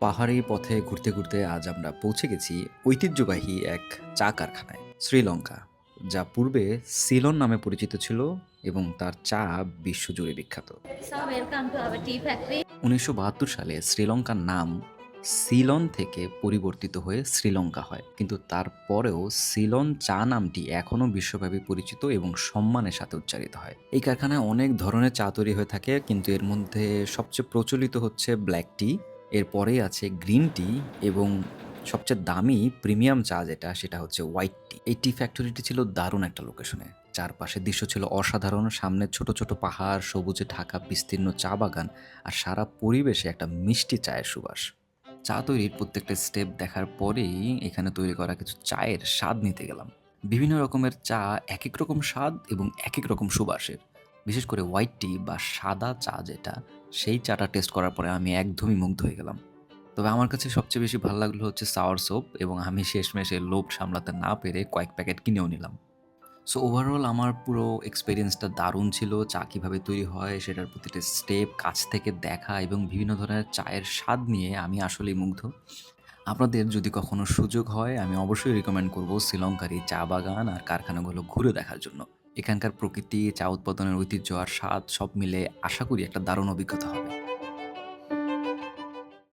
পাহাড়ি পথে ঘুরতে ঘুরতে আজ আমরা পৌঁছে গেছি ঐতিহ্যবাহী এক চা কারখানায়, শ্রীলঙ্কা, যা পূর্বে সিলন নামে পরিচিত ছিল এবং তার চা বিশ্বজুড়ে বিখ্যাত। So welcome to our tea factory. ১৯৭২ সালে শ্রীলঙ্কার নাম সিলন থেকে পরিবর্তিত হয়ে শ্রীলঙ্কা হয়, কিন্তু তারপরেও সিলন চা নামটি এখনও বিশ্বব্যাপী পরিচিত এবং সম্মানের সাথে উচ্চারিত হয়। এই কারখানায় অনেক ধরনের চা তৈরি হয়ে থাকে, কিন্তু এর মধ্যে সবচেয়ে প্রচলিত হচ্ছে ব্ল্যাক টি, এরপরেই আছে গ্রিন টি এবং সবচেয়ে দামি প্রিমিয়াম চা যেটা সেটা হচ্ছে হোয়াইট টি। এই টি ফ্যাক্টরিটি ছিল দারুণ একটা লোকেশনে। চারপাশের দৃশ্য ছিল অসাধারণ, সামনে ছোট ছোট পাহাড়, সবুজে ঢাকা বিস্তীর্ণ চা বাগান, আর সারা পরিবেশে একটা মিষ্টি চায়ের সুবাস। চা তৈরির প্রত্যেকটা স্টেপ দেখার পরেই এখানে তৈরি করা কিছু চায়ের স্বাদ নিতে গেলাম। বিভিন্ন রকমের চা এক এক রকম স্বাদ এবং এক এক রকম সুবাসের। বিশেষ করে হোয়াইট টি বা সাদা চা যেটা, সেই চাটা টেস্ট করার পরে আমি একদমই মুগ্ধ হয়ে গেলাম। তবে আমার কাছে সবচেয়ে বেশি ভালো লাগলো হচ্ছে সাওয়ার সোপ, এবং আমি শেষমেশ এই লোভ সামলাতে না পেরে কয়েক প্যাকেট কিনেও নিলাম। সো ওভারঅল আমার পুরো এক্সপেরিয়েন্সটা দারুণ ছিল। চা কীভাবে তৈরি হয় সেটার প্রতিটা স্টেপ কাছ থেকে দেখা এবং বিভিন্ন ধরনের চায়ের স্বাদ নিয়ে আমি আসলেই মুগ্ধ। আপনাদের যদি কখনো সুযোগ হয়, আমি অবশ্যই রিকমেন্ড করব শ্রীলঙ্কার এই চা বাগান আর কারখানাগুলো ঘুরে দেখার জন্য। এখানকার প্রকৃতি, চা উৎপাদনের ঐতিহ্য আর স্বাদ সব মিলে আশা করি একটা দারুণ অভিজ্ঞতা হবে।